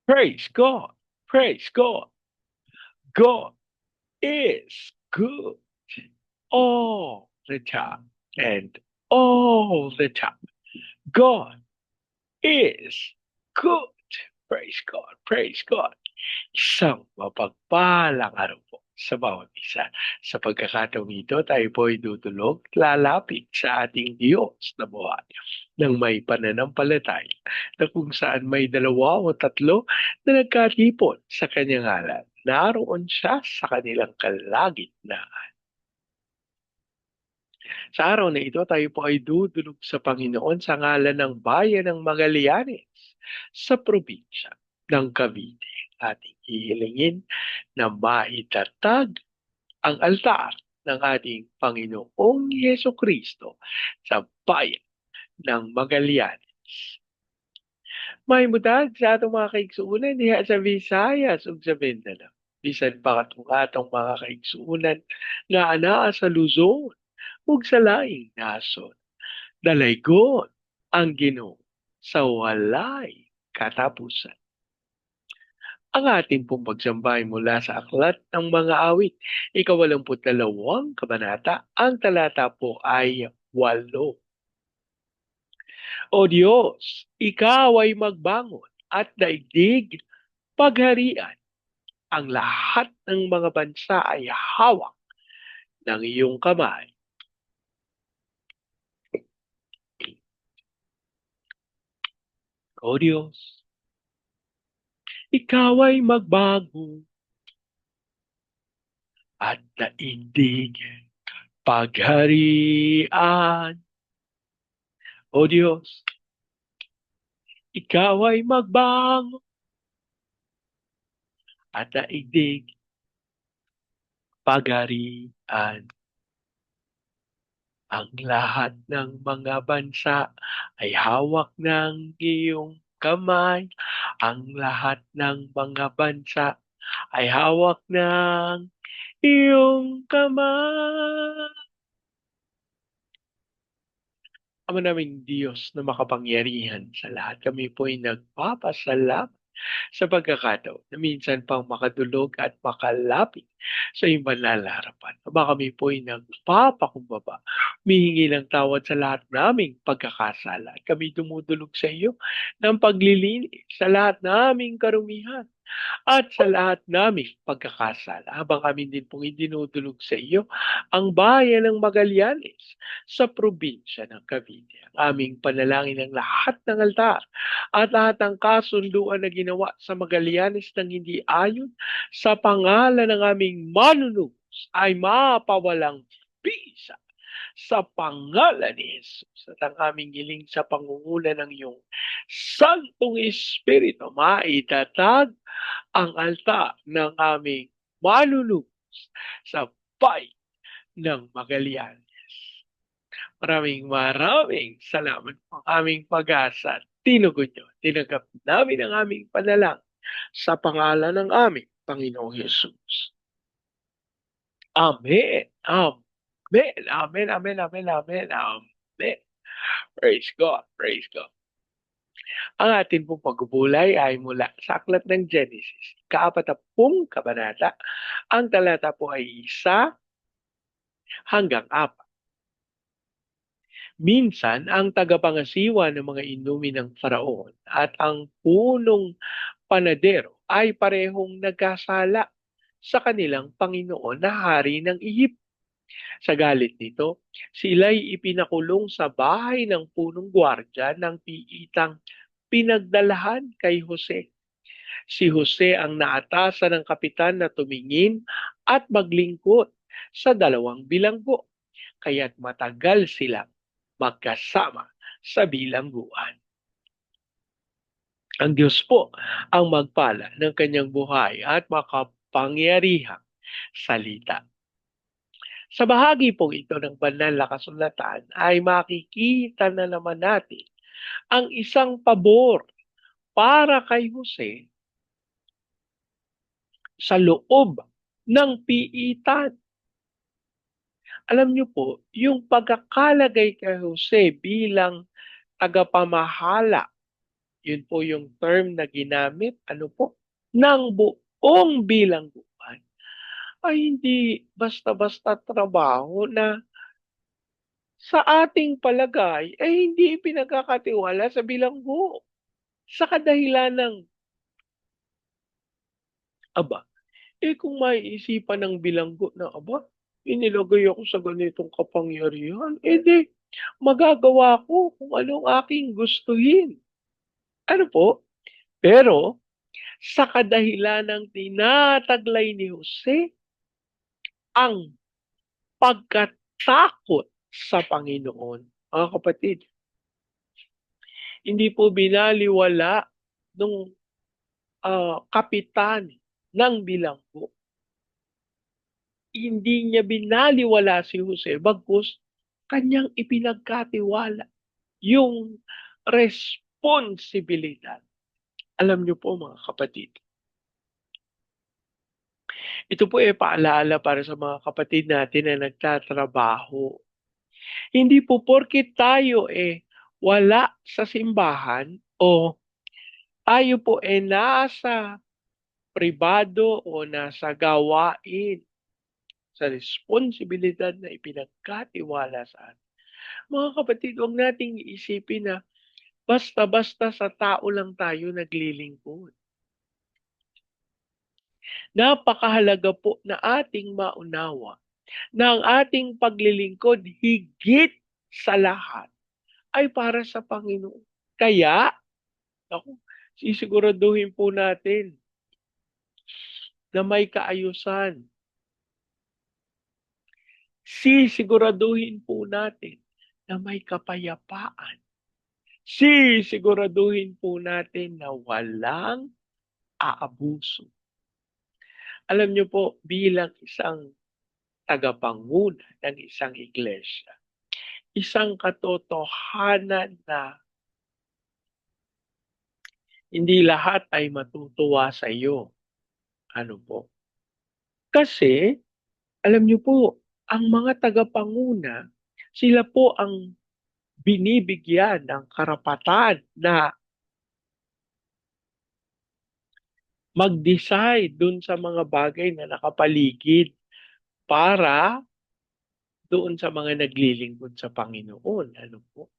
Praise God. Praise God. God is good all the time and all the time. God is good. Praise God. Praise God. Isang mapagpalang araw po sa bawat isa. Sa pagkakataong ito, tayo po ay tutulog, lalapit sa ating Diyos na buhay ng may pananampalataya na kung saan may dalawa o tatlo na nagkatipon sa kanyang ngalan. Naroon siya sa kanilang kalagitnaan. Sa araw na ito, tayo po ay dudulog sa Panginoon sa ngalan ng bayan ng Magallanes sa probinsya ng Cavite. Ating hihilingin na maitatag ang altar ng ating Panginoong Yeso Kristo sa bayan ng Magallanes. May mutag sa atong mga kaigsuunan diha sa Visayas ug sa Mindanao. Bisan pa katong atong mga kaigsuunan nga anaa sa Luzon ug sa laing nasod. Dalaygon ang Ginoo sa walay katapusan. Ang ating pong pagsambay mula sa Aklat ng Mga Awit, ika-82 kabanata, ang talata po ay 8. O Diyos, ikaw ay magbangon at daigdig pagharian. Ang lahat ng mga bansa ay hawak ng iyong kamay. O Diyos, ikaw ay magbago at daigdig pagharian. O Diyos, ikaw ay magbango at daigdig pagharian. Ang lahat ng mga bansa ay hawak ng iyong kamay. Ang lahat ng mga bansa ay hawak ng iyong kamay. Ama naming Diyos na makapangyarihan sa lahat, kami po ay nagpapasalamat sa pagkakataon na minsan pang makadulog at makalapit sa iyong banal na harapan. Aba kami po ay nagpapakumbaba, humihingi ng tawad sa lahat naming pagkakasala. At kami dumudulog sa iyo ng paglilinis sa lahat naming karumihan at sa lahat naming pagkakasala. Habang kami din pong idinudulog sa iyo ang bayan ng Magallanes sa probinsya ng Cavite. Ang aming panalangin ng lahat ng altar at lahat ng kasunduan na ginawa sa Magallanes ng hindi ayon sa pangalan ng aming manunubos ay mapawalang bisa sa pangalan ni Jesus at ang aming giling sa pangunguna ng iyong Santong Espiritu maitatag ang altar ng aming manunubos sa bayan ng Magallanes. Maraming salamat po aming pag-asa. Tinugon nyo, tinagap namin ang aming panalangin sa pangalan ng aming Panginoong Jesus. Amen. Amen. Amen. Amen. Amen. Amen. Amen. Praise God. Praise God. Ang atin pong pagbubulay ay mula sa Aklat ng Genesis, ka-40 kabanata. Ang talata po ay 1 hanggang 4. Minsan, ang tagapangasiwa ng mga inumin ng Faraon at ang punong panadero ay parehong nagkasala sa kanilang Panginoon na hari ng Egypt. Sa galit nito, sila'y ipinakulong sa bahay ng punong gwardya ng piitang pinagdalahan kay Jose. Si Jose ang naatasan ng kapitan na tumingin at maglingkod sa 2 bilanggo, kaya't matagal silang magkasama sa bilangguan. Ang Diyos po ang magpala ng kanyang buhay at makapangyarihang salita. Sa bahagi pong ito ng banal na kasulatan ay makikita na naman natin ang isang pabor para kay Jose sa loob ng piitan. Alam niyo po, yung pagkakalagay kay Jose bilang tagapamahala Yun po yung term na ginamit, ano po, ng buong bilangguan. Ay hindi basta-basta trabaho na sa ating palagay ay hindi pinagkakatiwala sa bilanggo. Sa kadahilan ng, aba, kung maiisipan ng bilanggo na, aba, inilagay ako sa ganitong kapangyarihan, di, magagawa ko kung anong aking gustuhin. Ano po? Pero, sa kadahilan ng tinataglay ni Jose, ang pagkatakot sa Panginoon. Mga kapatid, hindi po binaliwala nung kapitan ng bilanggo. Hindi niya binaliwala si Jose bagkus kanyang ipinagkatiwala yung responsibilidad. Alam niyo po mga kapatid, ito po paalala para sa mga kapatid natin na nagtatrabaho. Hindi po porket tayo wala sa simbahan o tayo po nasa pribado o nasa gawain sa responsibilidad na ipinagkatiwala sa atin. Mga kapatid, huwag nating iisipin na basta-basta sa tao lang tayo naglilingkod. Napakahalaga po na ating maunawa na ang ating paglilingkod higit sa lahat ay para sa Panginoon. Kaya, ako, sisiguraduhin po natin na may kaayusan. Sisiguraduhin po natin na may kapayapaan. Sisiguraduhin po natin na walang aabuso. Alam niyo po, bilang isang tagapanguna ng isang iglesia, isang katotohanan na hindi lahat ay matutuwa sa iyo. Ano po? Kasi, alam niyo po, ang mga tagapanguna, sila po ang binibigyan ng karapatan na mag-decide dun sa mga bagay na nakapaligid para doon sa mga naglilingkod sa Panginoon. Ano po?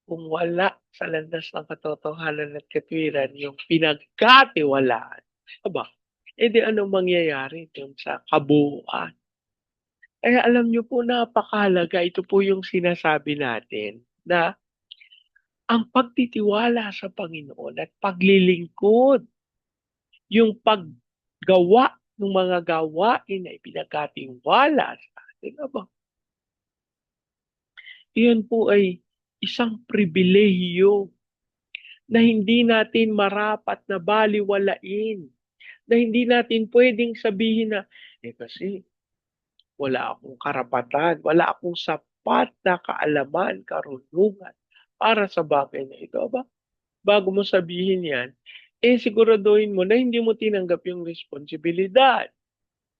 Kung wala sa landas ng katotohanan at katwiran yung pinagkatiwalaan, aba, di anong mangyayari dun sa kabuuan? Kaya alam niyo po, napakahalaga. Ito po yung sinasabi natin na ang pagtitiwala sa Panginoon at paglilingkod, yung paggawa ng mga gawain na ipinagkatiwala sa atin, aba, iyan po ay isang pribilehiyo na hindi natin marapat na baliwalain, na hindi natin pwedeng sabihin na, kasi wala akong karapatan, wala akong sapat na kaalaman, karunungan para sa bagay na ito. Aba, bago mo sabihin yan, siguraduhin mo na hindi mo tinanggap yung responsibilidad.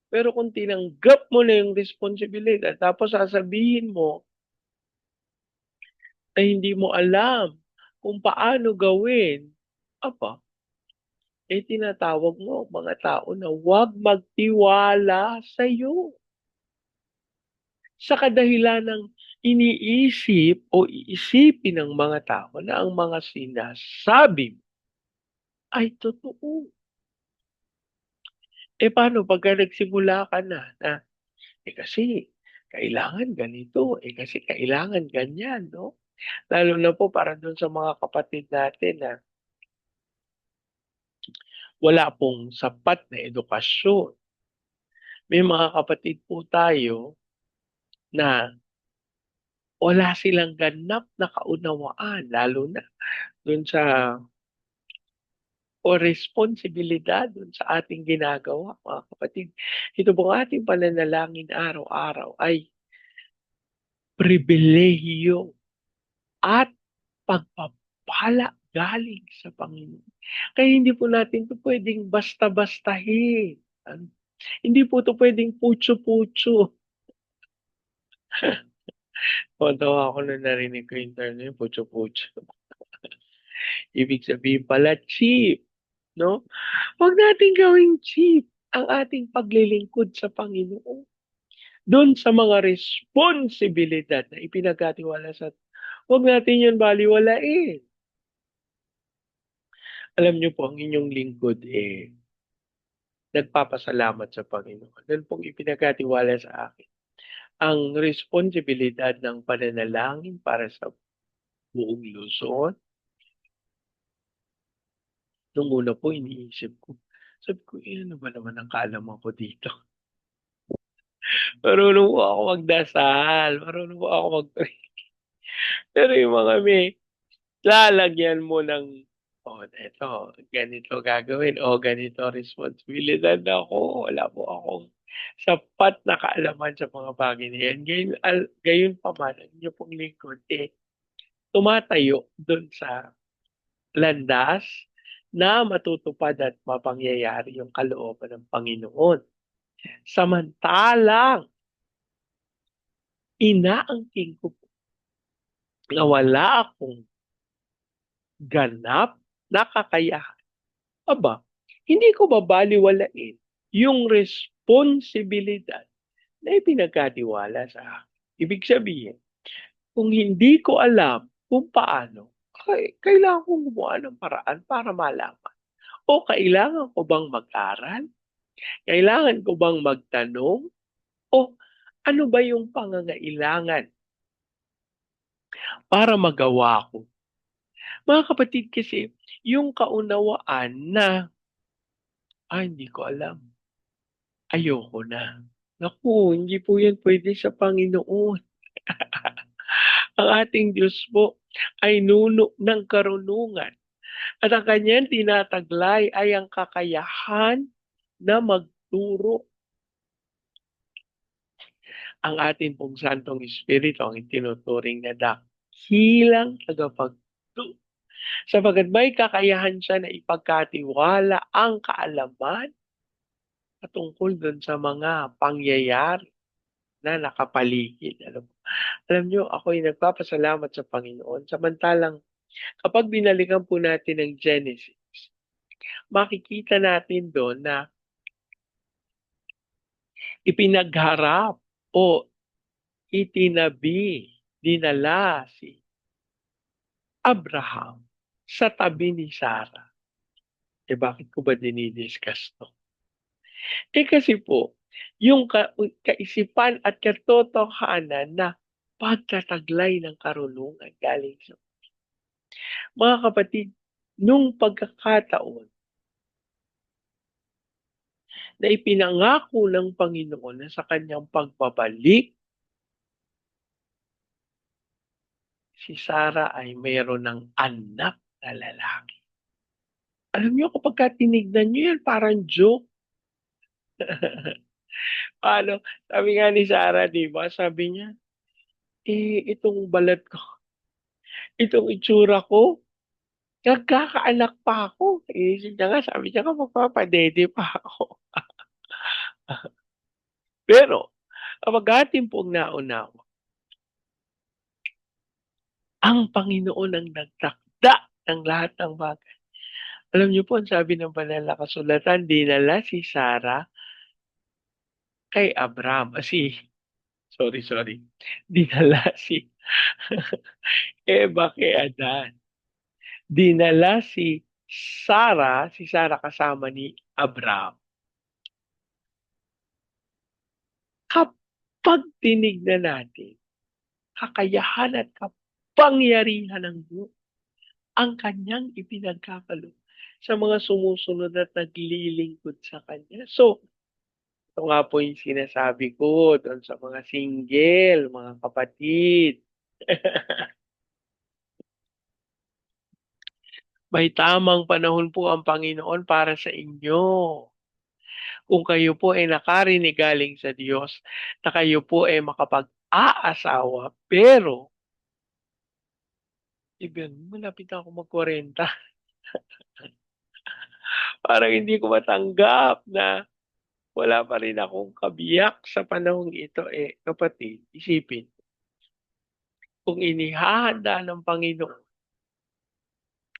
Pero kung tinanggap mo na yung responsibilidad, tapos sasabihin mo na hindi mo alam kung paano gawin, apa, tinatawag mo ang mga tao na huwag magtiwala sa iyo. Sa kadahilan ng iniisip o iisipin ng mga tao na ang mga sinasabi mo ay totoo. Paano pagka nagsimula ka na kasi kailangan ganito, kasi kailangan ganyan, no? Lalo na po para dun sa mga kapatid natin na wala pong sapat na edukasyon. May mga kapatid po tayo na wala silang ganap na kaunawaan, lalo na dun sa o responsibilidad dun sa ating ginagawa, mga kapatid. Ito pong ating pananalangin araw-araw ay pribilehiyo at pagpapala galing sa Panginoon. Kaya hindi po natin ito pwedeng basta-bastahin. Hindi po ito pwedeng putyo-putyo. Tuwang-tuwa ako nung narinig ko yung term na yun, putyo-putyo. Ibig sabihin pala cheap, 'no? Huwag nating gawing cheap ang ating paglilingkod sa Panginoon. Do'n sa mga responsibilidad na ipinagkatiwala sa, huwag natin 'yun balewalain. Alam niyo po ang inyong lingkod, nagpapasalamat sa Panginoon. Do'n pong ipinagkatiwala sa akin ang responsibilidad ng pananalangin para sa buong Luzon. Nung una po iniisip ko, sabi ko, ano ba naman ang kaalaman ko dito? Marunong po ako magdasal, marunong po ako mag-pray. Pero yung mga may lalagyan mo ng, "Oh, eto ganito gagawin, oh, ganito responsibilidad." Naku, wala po akong sapat na kaalaman sa mga bagay na yan. Gayunpaman ang inyo pong lingkod, tumatayo dun sa landas na matutupad at mapangyayari yung kalooban ng Panginoon. Samantalang inaangking ko po na wala akong ganap na kakayahan, aba, hindi ko babalewalain yung responsibilidad na ipinagkatiwala sa akin. Ibig sabihin, kung hindi ko alam kung paano, ay kailangan kong gumawa ng paraan para malaman. O kailangan ko bang mag-aral? Kailangan ko bang magtanong? O ano ba yung pangangailangan para magawa ko? Mga kapatid, kasi yung kaunawaan na, hindi ko alam, ayoko na. Naku, hindi po yan pwede sa Panginoon. Ang ating Diyos po ay nuno ng karunungan at ang kanyang tinataglay ay ang kakayahan na magturo. Ang ating pong Santong Espiritu ang itinuturing na dakilang tagapagturo, sapagkat may kakayahan siya na ipagkatiwala ang kaalaman patungkol dun sa mga pangyayari na nakapaligid. Alam niyo, ako'y nagpapasalamat sa Panginoon samantalang kapag binalikan po natin ang Genesis, makikita natin doon na ipinagharap o itinabi, dinala si Abraham sa tabi ni Sarah. Bakit ko ba dinidiscuss 'to? Kasi po, yung kaisipan at katotohanan na pagtataglay ng karunungan galing sa mga kapatid, nung pagkakataon na ipinangako ng Panginoon na sa kanyang pagbabalik, si Sarah ay mayroon ng anak na lalaki. Alam niyo kapagka tinignan niyo yan parang joke. Paano, sabi nga ni Sarah 'di ba, sabi niya, itong balat ko, itong itsura ko, nagkakaanak pa ako. Iniisip niya nga, sabi niya nga magpapadede pa ako. Pero kapag atin pong naunawa, ang Panginoon ang nagtakda ng lahat ng bagay. Alam niyo po, ang sabi ng banal na kasulatan, dinala si Sarah kay Abram, sorry, dinala si Eva kay Adan. Dinala si Sarah kasama ni Abram. Kapag tinignan natin, kakayahan at kapangyarihan ng Diyos ang kanyang ipinagkakalob sa mga sumusunod at naglilingkod sa kanya. So, ito nga po yung sinasabi ko doon sa mga single, mga kapatid. May tamang panahon po ang Panginoon para sa inyo. Kung kayo po ay nakarinig galing sa Diyos na kayo po ay makapag-aasawa, pero malapit na ako mag-40. Parang hindi ko matanggap na wala pa rin akong kabiyak sa panahong ito. Kapatid, isipin, kung inihahanda ng Panginoon,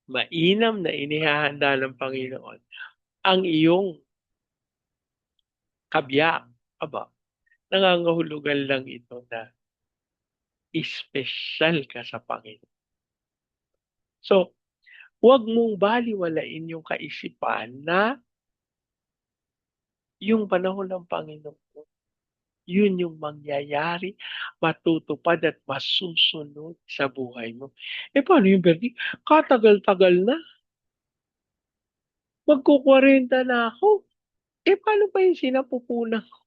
mainam na inihahanda ng Panginoon ang iyong kabiyak, aba, nangangahulugan lang ito na espesyal ka sa Panginoon. So, huwag mong balewalain yung kaisipan na yung panahon ng Panginoon, yun yung mangyayari, matutupad at masusunod sa buhay mo. Paano yung Bernie? Katagal-tagal na, magku-40 na ako. Paano pa yung sinapupunan ko?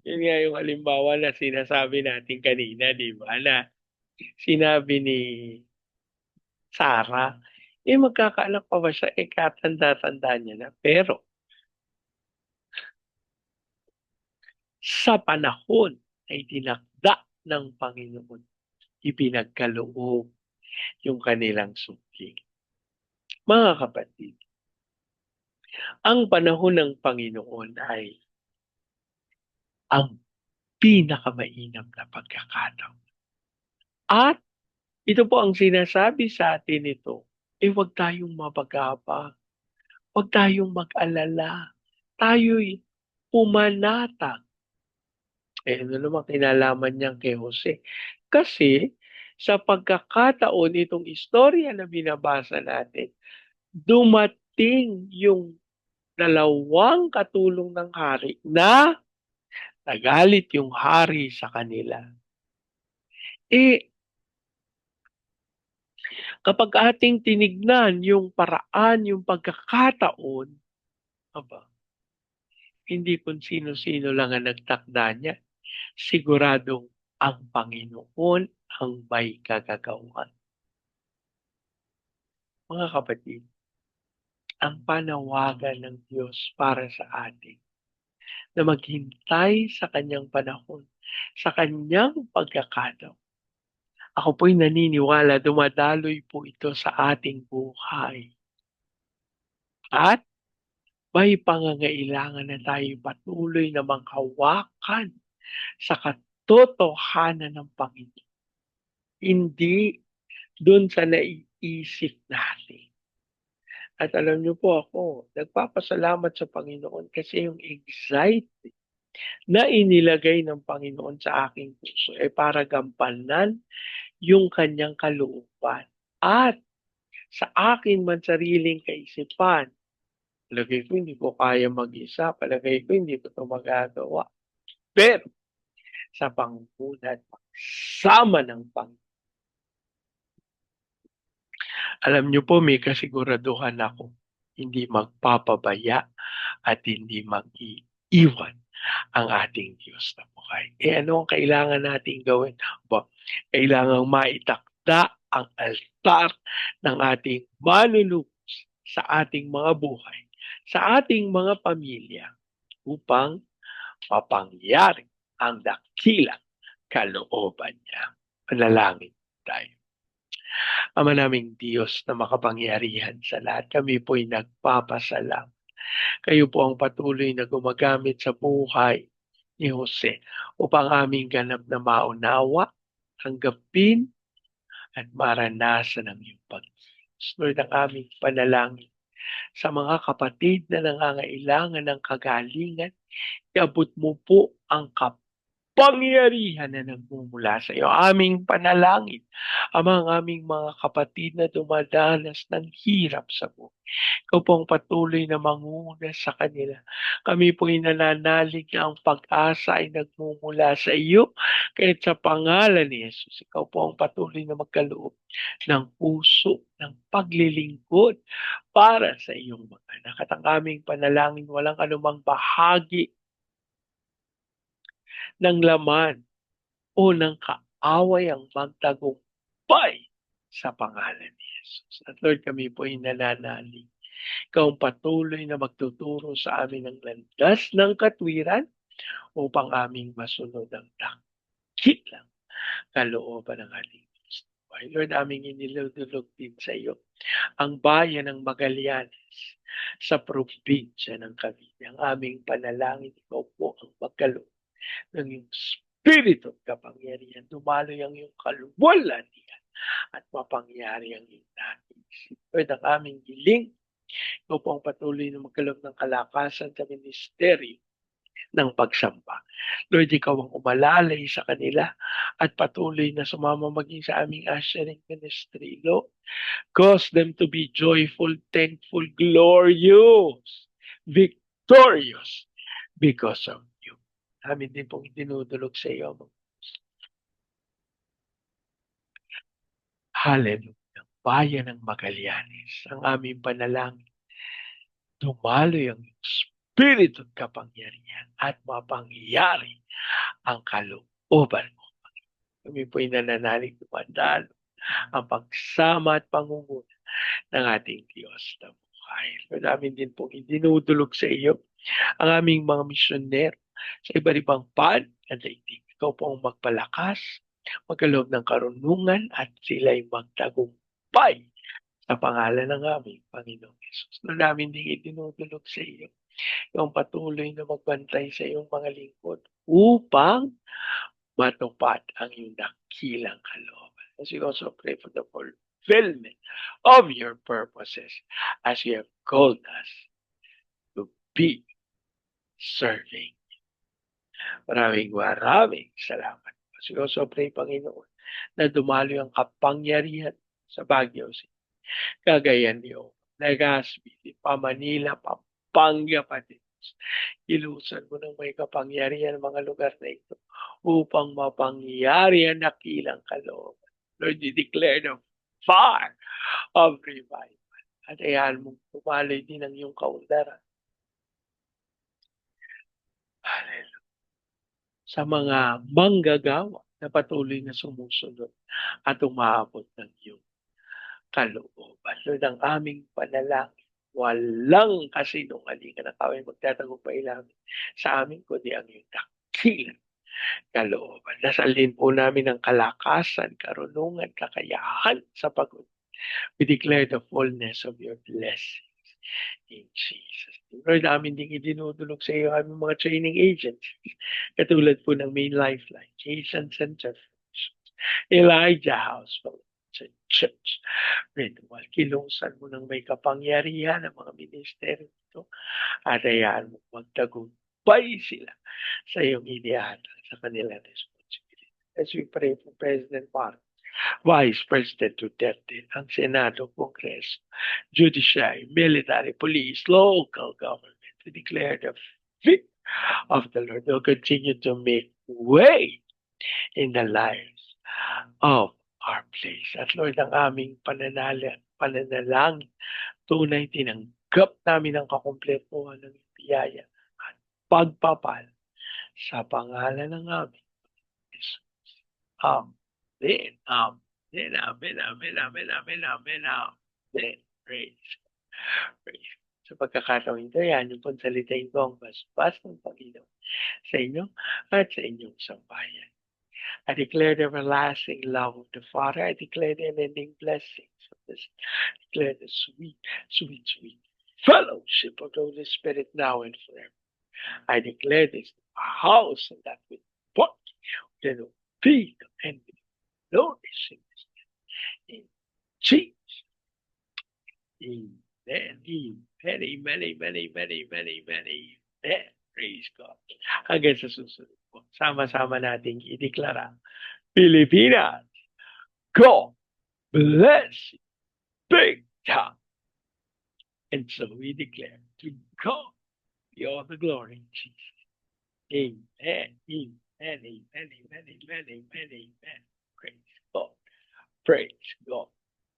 Yun nga yung halimbawa na sinasabi natin kanina, di ba? Na sinabi ni Sarah, magkakaanak pa ba siya? Katanda-tanda niya na. Pero sa panahon ay tinakda ng Panginoon, ipinagkaloob yung kanilang sungking. Mga kapatid, ang panahon ng Panginoon ay ang pinakamainam na pagkakataon. At ito po ang sinasabi sa atin nito, huwag tayong mabagabag, huwag tayong mag-alala, tayo'y pumanatag. Ano naman kinalaman niyang kay Jose? Kasi sa pagkakataon itong istorya na binabasa natin, dumating yung dalawang katulong ng hari na nagalit yung hari sa kanila. Kapag ating tinignan yung paraan, yung pagkakataon, aba, hindi kung sino-sino lang ang nagtakda niya. Siguradong ang Panginoon ang may kagagawan. Mga kapatid, ang panawagan ng Diyos para sa atin na maghintay sa kanyang panahon, sa kanyang pagkakataon. Ako po'y naniniwala, dumadaloy po ito sa ating buhay. At may pangangailangan na tayo patuloy na manghawakan sa katotohanan ng Panginoon. Hindi dun sa naiisip natin. At alam niyo po ako, nagpapasalamat sa Panginoon kasi yung anxiety na inilagay ng Panginoon sa aking puso ay para gampanan yung kanyang kalooban. At sa akin man sariling kaisipan, palagay ko hindi ko kaya mag-isa, palagay ko hindi ko ito magagawa. Pero sa pangunguna at pagsama ng Panginoon, alam niyo po may kasiguraduhan ako, hindi magpapabaya at hindi mag-iiwan ang ating Diyos na buhay. Ano ang kailangan nating gawin? Kailangang maitakda ang altar ng ating manunubos sa ating mga buhay, sa ating mga pamilya, upang mapangyari ang dakilang kalooban niya. Panalangin tayo. Ama naming Diyos na makapangyarihan sa lahat, kami po'y nagpapasalam. Kayo po ang patuloy na gumagamit sa buhay ni Jose upang aming ganap na maunawa, tanggapin, at maranasan ang iyong pag-ibig. Lord, ang aming panalangin sa mga kapatid na nangangailangan ng kagalingan, iabot mo po ang kapangyarihan na nagmumula sa iyo. Aming panalangin, ang aming mga kapatid na dumadanas ng hirap sa buhay. Ikaw po ang patuloy na manguna sa kanila. Kami po ay nananalig na ang pag-asa ay nagmumula sa iyo. Kahit sa pangalan ni Jesus, ikaw po ang patuloy na magkaloob ng puso, ng paglilingkod para sa iyong mga anak. At ang aming panalangin, walang anumang bahagi ng laman o ng kaaway ang magtagumpay sa pangalan ni Jesus. At Lord, kami po ay nananalig. Ikaw ang patuloy na magtuturo sa amin ng landas ng katwiran upang aming masunod ang dakilang kalooban ng ating Diyos. Lord, aming inilulog din sa iyo ang bayan ng Magallanes sa probinsya ng Cavite. Ang aming panalangin, ikaw po ang magkaloob ng iyong Espiritu at kapangyarihan, dumaloy ang iyong kaluwalhatian at mapangyari ang iyong nais. Lord, ang aming hiling, ikaw po ang patuloy na magkaloob ng kalakasan sa ministeryo ng pagsamba. Lord, ikaw ang umalalay sa kanila at patuloy na sumama maging sa aming ushering ministry. Lord, cause them to be joyful, thankful, glorious, victorious because of you. Amin din pong itinutulog sa iyo. Hallelujah. Bayan ng Magallanes, ang aming panalangin, dumaloy ang Espiritu at kapangyarihan at mapangyari ang kalooban mo. Kami po'y nananalig dumandalo ang pagsama at pangunguna ng ating Diyos na buhay. Lord, namin din pong idinudulog sa iyo ang aming mga misyonero sa iba't ibang pan at daigdig. Ikaw po ang magpalakas, magkaloob ng karunungan at sila'y magtagumpay sa pangalan ng aming Panginoong Yesus. Lord, namin din idinudulog sa iyo yung patuloy na magbantay sa iyong mga lingkod upang matupad ang iyong dakilang kalooban. As we also pray for the fulfillment of your purposes as you have called us to be serving. Maraming salamat. As we also pray, Panginoon, na dumalo ang kapangyarihan sa Baguio City, Cagayan de Oro, Legazpi, Manila, Pampanga, pati ilusan mo ng may kapangyarihan ang mga lugar na ito upang mapangyari ang dakilang kalooban. Lord, we declare the fire of revival. At ayan mong tumalay din ang iyong kaunlaran. Hallelujah. Sa mga manggagawa na patuloy na sumusunod at umaabot ng iyong kalooban. Lord, ang aming panalangin, walang kasinungalingan na kami magtatagumpay namin sa amin, kundi ang iyong dakilang kalooban. Dasalin po namin ang kalakasan, karunungan, kakayahan sa pagod. We declare the fullness of your blessings in Jesus. Lord, namin din idinudulog sa iyo aming mga training agencies, katulad po ng Main Lifeline, Jason Center, Elijah House, Church, Ritual. Kilungsan mo ng may kapangyarihan ng mga ministeryo ito at hayaan mo magtagumpay sila sa iyong inihatag sa kanilang responsibility. As we pray for President Marcos, Vice President Duterte, ang Senado, Kongreso, Judiciary, Military, Police, Local Government, to declare the fear of the Lord will continue to make way in the lives of our place. At Lord, ang aming pananalangin, tunay tinanggap namin ang kakumpletuhan ng biyaya at pagpapal sa pangalan ng aming Jesus. Amen. Amen. Amen. Amen. Amen. Amen. Amen. Amen. Praise. Praise. Sa pagkakataon ito, yan yung pansalitain ko ang basbas ng Panginoon sa inyo at sa inyong sambayan. I declare the everlasting love of the Father. I declare the unending blessings of this. I declare the sweet, sweet, sweet fellowship of the Holy Spirit now and forever. I declare this house and that with body, with no feet and notice in this. In Jesus. Amen. Amen. Amen. Amen. Amen. Amen. Amen. Praise God. Hanggang sa susunod po. Sama-sama nating ideklara. Pilipinas, God bless you. Big time. And so we declare to God be all the glory in Jesus. Amen. Amen. Amen. Amen. Amen. Amen. Amen. Praise God. Praise God.